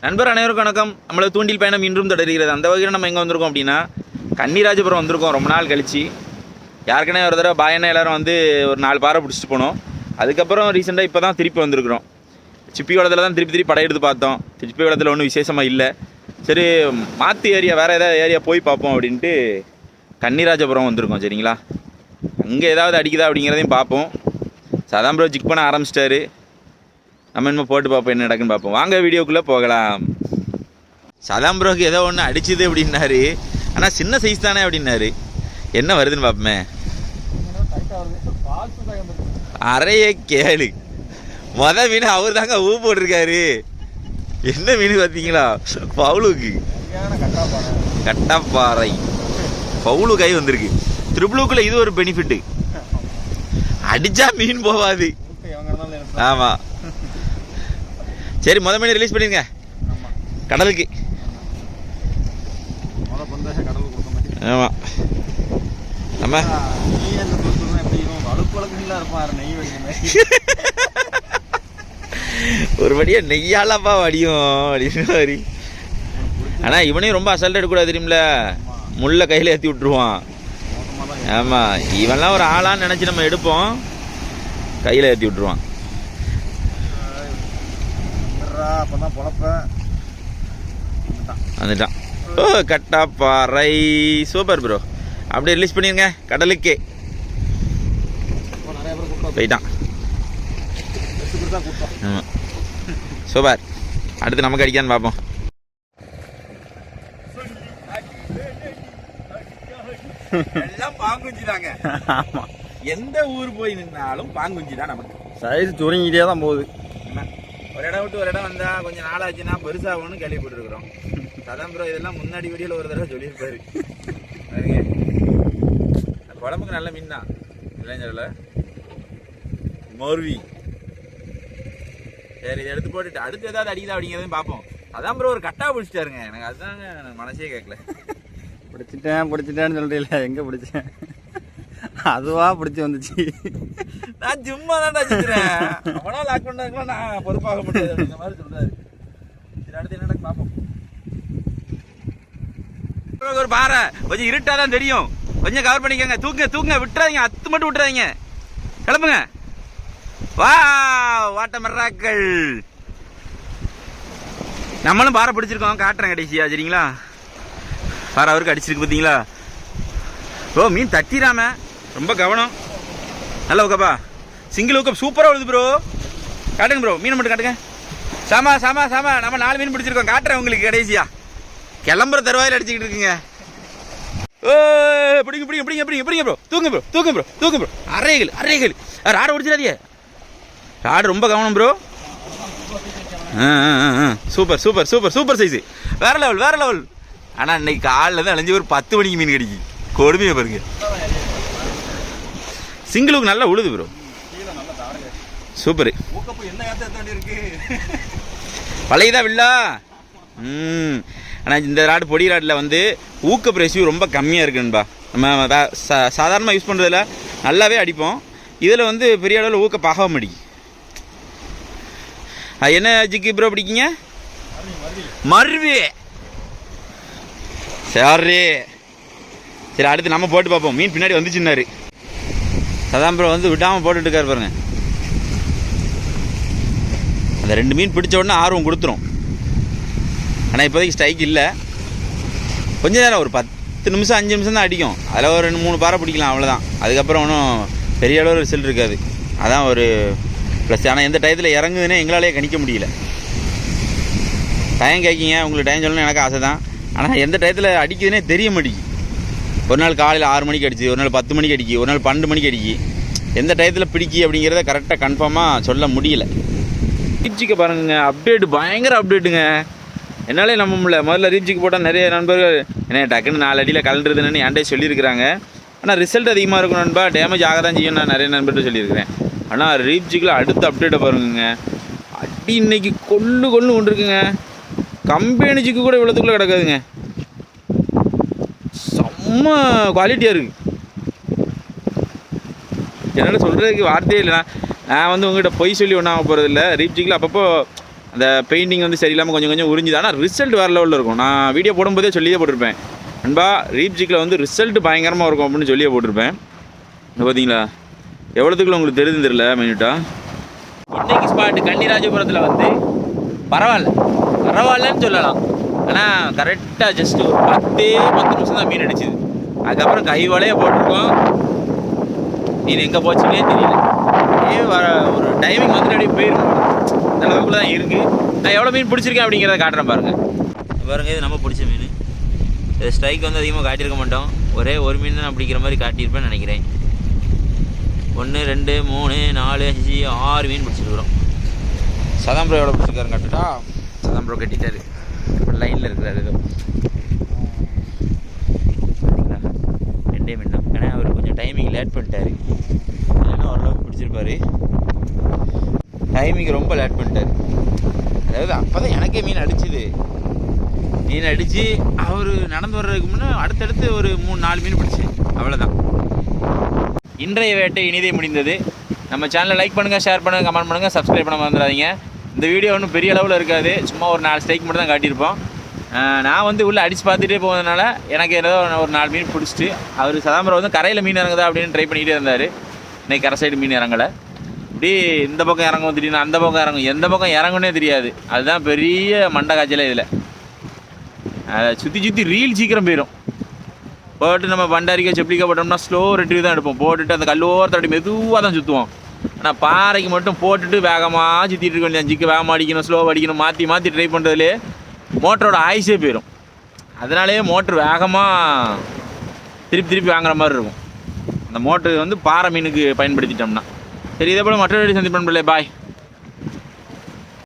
நண்பர் அனைவருக்கும் வணக்கம். நம்மளது தூண்டில் பயணம் இன்றும் தொடர்கிறது. அந்த வகையில் நம்ம எங்கே வந்திருக்கோம் அப்படின்னா கன்னிராஜபுரம் வந்திருக்கோம். ரொம்ப நாள் கழிச்சு யாருக்குனே ஒரு தடவை பாயனை எல்லோரும் வந்து ஒரு 4 பாறை பிடிச்சிட்டு போனோம். அதுக்கப்புறம் ரீசெண்டாக இப்போ தான் திருப்பி வந்திருக்கிறோம். சிப்பி வளத்தில் தான் திருப்பி படம் எடுத்து பார்த்தோம். சிப்பி வளத்தில் ஒன்றும் விசேஷமாக இல்லை. சரி மாற்று ஏரியா வேறு ஏதாவது ஏரியா போய் பார்ப்போம் அப்படின்ட்டு கன்னிராஜபுரம் வந்திருக்கோம். சரிங்களா, அங்கே ஏதாவது அடிக்குதா அப்படிங்கிறதையும் பார்ப்போம். சதாம் ப்ரோ ஜிக் பண்ண ஆரம்பிச்சிட்டாரு. நம்ம இன்னும் போட்டு பார்ப்போம் என்ன நடக்குன்னு பார்ப்போம். வாங்க வீடியோக்குள்ளே போகலாம். சதாம் ப்ரோக்கு ஏதோ ஒன்று அடிச்சுது அப்படின்னாரு. ஆனால் சின்ன சைஸ் தானே அப்படின்னாரு. என்ன வருதுன்னு பார்ப்போமே. அறைய கேளு. மீன் அவர் தாங்க ஊ போட்டிருக்காரு. என்ன மீன் பார்த்தீங்களா? பவுலுக்கு கட்டாப்பாறை பவுலு கை வந்திருக்கு. த்ரிபுளுக்குள்ள இது ஒரு பெனிஃபிட்டு. அடிச்சா மீன் போவாது. ஆமாம், சரி மீன் ரிலீஸ் பண்ணிருங்க கடலுக்கு. ஆமாம், நம்ம ஒரு படியா நெய்யாலப்பா வடியும் அப்படின்னு மாதிரி. ஆனால் இவனையும் ரொம்ப அசால்ட் எடுக்கக்கூடாது தெரியுமில்ல. முள்ள கையில் ஏற்றி விட்டுருவான். ஆமாம், இவன்லாம் ஒரு ஆளான்னு நினச்சி நம்ம எடுப்போம், கையில் ஏற்றி விட்டுருவான். வந்துட்டான். ஓ கட்டாப்பாறை சூப்பர் ப்ரோ. அப்படியே ரிலீஸ் பண்ணிருங்க கடலுக்கே. போயிட்டான். சூப்பர். அடுத்து நமக்கு அடிக்கான்னு பார்ப்போம். எல்லாம் பாங்குஞ்சி தாங்க. ஆமா, எந்த ஊர் போய் நின்னாலும் பாங்குஞ்சி தான் நமக்கு. சைஸ் சுருங்கிட்டே தான் போகுது. ஒரு இடம் விட்டு ஒரு இடம் வந்தா கொஞ்சம் நாளாச்சுன்னா பெருசாகும்னு கேள்விப்பட்டிருக்கிறோம். சதாம் ப்ரோ இதெல்லாம் முன்னாடி வீடியோவில் ஒரு தடவை சொல்லியிருப்பாரு. குழம்புக்கு நல்ல மீன் தான் இளைஞர்ல மோர்வி. சரி, இதை எடுத்து போட்டுட்டு அடுத்து ஏதாவது அடிக்குதா அப்படிங்கிறதையும் பார்ப்போம். அதான் ப்ரோ ஒரு கட்டா பிடிச்சிட்டாருங்க. எனக்கு அதுதாங்க மனசே கேட்கல. பிடிச்சிட்டேன்னு சொல்றீங்களா? எங்க பிடிச்சேன்? அதுவா பிடிச்சி வந்துச்சு. நான் சும்மா தான் வச்சுக்கிறேன். அவனா லாக் பண்ணாங்களா நான் பொறுப்பாக முடியாது இந்த மாதிரி சொல்றாரு. சரி, அடுத்து என்ன பார்ப்போம். ஒரு பாறை கொஞ்சம் இருட்டா தான் தெரியும். கொஞ்சம் கவர் பண்ணிக்கோங்க. தூக்குங்க விட்டுறாதீங்க. அத்து மட்டும் விட்டுறாதீங்க. கிளம்புங்க. வா வாட்ட மர்றாக்கள். நம்மளும் பாறை பிடிச்சிருக்கோம். காட்டுறேன் கடைசியா. சரிங்களா, பாறை அவருக்கு அடிச்சிருக்கு பார்த்தீங்களா? ஓ மீன் தட்டிடாம ரொம்ப கவனம். நல்ல ஊக்கப்பா. சிங்கிள் ஊக்கப் சூப்பராக விழுது ப்ரோ. காட்டுங்க ப்ரோ, மீன் மட்டும் காட்டுங்க. சாமா நம்ம 4 மீன் பிடிச்சிருக்கோம். காட்டுறேன் உங்களுக்கு கடைசியா. கிளம்புற தருவாயில் அடிச்சுக்கிட்டு இருக்குங்க. ஓ பிடிங்க ப்ரோ. தூக்கு ப்ரோ. அரைகள் ராடு பிடிச்சிடாதியே. ராடு ரொம்ப கவனம் ப்ரோ. Super size. வேற லெவல். ஆனால் இன்னைக்கு காலில் தான் அலைஞ்சி ஒரு 10 மணிக்கு மீன் கிடைக்கி. கொடுமையை பாருங்க. சிங்கிளுக்கு நல்லா உழுது ப்ரோ. சூப்பர். பழையதா வில்லா. ஆனால் இந்த ராடு பொடி ராடில் வந்து ஊக்கப் ரெசியூ ரொம்ப கம்மியாக இருக்குன்பா. நம்ம சாதாரணமாக யூஸ் பண்ணுறதுல நல்லாவே அடிப்போம். இதில் வந்து பெரிய அளவில் ஊக்கப்பாக மாட்டேங்கி. என்ன ஜிக்கு ப்ரோ பிடிக்கிங்க? மருவி. சரி, அடுத்து நம்ம போட்டு பார்ப்போம். மீன் பின்னாடி வந்துச்சுன்னாரு. சதாம் ப்ரோ வந்து விடாமல் போட்டுட்டு இருக்காரு பாருங்க. அந்த 2 மீன் பிடிச்ச உடனே ஆர்வம் கொடுத்துரும். ஆனால் இப்போதைக்கு ஸ்ட்ரைக் இல்லை. கொஞ்ச நேரம் ஒரு 10 நிமிஷம் 5 நிமிஷம் தான் அடிக்கும். அதில் ஒரு 2-3 பாறை பிடிக்கலாம், அவ்வளோதான். அதுக்கப்புறம் ஒன்றும் பெரிய அளவு ரிசல்ட் இருக்காது. அதான் ஒரு ப்ளஸ். ஆனால் எந்த டயத்தில் இறங்குதுன்னே எங்களாலேயே கணிக்க முடியல. டைம் கேட்கிங்க, உங்களுக்கு டைம் சொல்லணும்னு எனக்கு ஆசை தான். ஆனால் எந்த டயத்தில் அடிக்குதுன்னே தெரிய மாட்டேங்கி. ஒரு நாள் காலையில் 6 மணிக்கு அடிச்சு, ஒரு நாள் 10 மணிக்கு அடிக்கி, ஒரு நாள் 12 மணிக்கு அடிக்கி. எந்த டயத்தில் பிடிக்கி அப்படிங்கிறத கரெக்டாக கன்ஃபார்மாக சொல்ல முடியல. ரீப்ஜிக்கை பாருங்க, அப்டேட்டு பயங்கர அப்டேட்டுங்க. என்னாலே நம்ப முடியல. முதல்ல ரீப்ஜிக்கு போட்டால் நிறைய நண்பர்கள் என்ன டக்குன்னு 4 அடியில் கலண்டுறதுன்னு என்கிட்ட சொல்லியிருக்கிறாங்க. ஆனால் ரிசல்ட் அதிகமாக இருக்கும் நண்பா, டேமேஜ் ஆக தான் செய்யும். நான் நிறைய நண்பர்கிட்ட சொல்லியிருக்கிறேன். ஆனால் ரீப்ஜிக்கில் அடுத்த அப்டேட்டை பாருங்க. அடி இன்னைக்கு கொண்டு கொண்டுருக்குங்க. கம்பெனி ஜிக்கு கூட இவ்வளோத்துக்குள்ளே கிடக்காதுங்க. செம்ம குவாலிட்டியாக இருக்குது. என்னால் சொல்கிறதுக்கு வார்த்தையே இல்லை. நான் வந்து உங்கள்கிட்ட பொய் சொல்லி ஒன்றாக போகிறதில்ல. ரீப்ஜிக்கில் அப்பப்போ அந்த பெயிண்டிங் வந்து சரியில்லாமல் கொஞ்சம் கொஞ்சம் உறிஞ்சுது. ஆனால் ரிசல்ட் வேறு லெவலில் இருக்கும். நான் வீடியோ போடும்போதே சொல்லியே போட்டிருப்பேன், நண்பா ரீப் ஜிக்கில் வந்து ரிசல்ட் பயங்கரமாக இருக்கும் அப்படின்னு சொல்லியே போட்டிருப்பேன். இங்கே பார்த்தீங்களா எவ்வளோத்துக்குள்ள உங்களுக்கு தெரியுதுன்னு தெரியல மைன்யூட்டாக. இன்றைக்கி ஸ்பாட்டு கன்னிராஜபுரத்தில் வந்து பரவாயில்லன்னு சொல்லலாம். ஆனால் கரெக்டாக ஜஸ்ட்டு ஒரு 10 நிமிஷம் தான் மீன் அடிச்சுது. அதுக்கப்புறம் கை வலையை போட்டிருக்கோம். மீன் எங்கே போச்சுன்னே தெரியல. ஒரு டைமிங் வந்துட்டு அப்படியே போயிடும். அந்த அளவுக்குள்ள தான் இருக்குது. நான் எவ்வளோ மீன் பிடிச்சிருக்கேன் அப்படிங்கிறத காட்டுறேன் பாருங்கள். பாருங்கள் இது நம்ம பிடிச்ச மீன். இது ஸ்ட்ரைக் வந்து அதிகமாக காட்டியிருக்க மாட்டோம். ஒரே ஒரு மீன் தான் நான் பிடிக்கிற மாதிரி காட்டியிருப்பேன்னு நினைக்கிறேன். 1 2 3 4 5 6 மீன் பிடிச்சிருக்கிறோம். சதாம்பரம் எவ்வளோ பிடிச்சிருக்காரு காட்டுட்டா. சதாம்பரம் கட்டிட்டாரு, லைனில் இருக்கிறாரு. ஏதோ பார்த்தீங்களா 2 மீன் தான். ஏன்னா அவர் கொஞ்சம் டைமிங் லேட் பண்ணிட்டாரு. இல்லைன்னா ஓரளவுக்கு பிடிச்சிருப்பாரு. டைமிங் ரொம்ப லேட் பண்ணிட்டார். அதாவது அப்போ தான் எனக்கே மீன் அடிச்சுது. மீன் அடித்து அவர் நடந்து வர்றதுக்கு முன்னே அடுத்தடுத்து ஒரு 3-4 மீன் பிடிச்சி. அவ்வளோதான். இன்றைய வேட்டை இனிதே முடிந்தது. நம்ம சேனலை லைக் பண்ணுங்கள், ஷேர் பண்ணுங்கள், கமெண்ட் பண்ணுங்கள், சப்ஸ்கிரைப் பண்ண மறந்துடாதீங்க. இந்த வீடியோ ஒன்றும் பெரிய அளவில் இருக்காது. சும்மா ஒரு 4 ஸ்ட்ரைக் மட்டும் தான் காட்டியிருப்போம். நான் வந்து உள்ளே அடித்து பார்த்துட்டே போனதுனால எனக்கு ஏதோ ஒரு 4 மீன் பிடிச்சிட்டு அவர் சதாம்பரம் வந்து கரையில் மீன் இறங்குதா அப்படின்னு ட்ரை பண்ணிகிட்டே இருந்தார். இன்றைக்கி கரை சைடு மீன் இறங்கலை. இப்படி இந்த பக்கம் இறங்கும், திடீர்னு அந்த பக்கம் இறங்கும். எந்த பக்கம் இறங்குன்னே தெரியாது. அதுதான் பெரிய மண்டை காய்ச்சலே இதில். அதை சுற்றி ரீல் சீக்கிரம் போயிடும். போட்டு நம்ம பண்டாரிக்க செப்ளிக்க போட்டோம்னா ஸ்லோ ரெட்டிவ் தான் எடுப்போம். போட்டுட்டு அந்த கல்லோரத்தை அப்படி மெதுவாக தான் சுற்றுவோம். ஆனால் பாறைக்கு மட்டும் போட்டுட்டு வேகமாக சுற்றிட்டு இருக்க வேண்டிய ஜிக்கு வேகமாக அடிக்கணும், ஸ்லோவாக அடிக்கணும், மாற்றி ட்ரை பண்ணுறதுலே மோட்டரோட ஆயுசே போயிடும். அதனாலேயே மோட்ரு வேகமாக திருப்பி வாங்குற மாதிரி இருக்கும். அந்த மோட்ரு வந்து பாறை மீனுக்கு பயன்படுத்திட்டோம்னா. சரி, இதே போல் மற்ற வீடியோ சந்திப்போம். பாய்.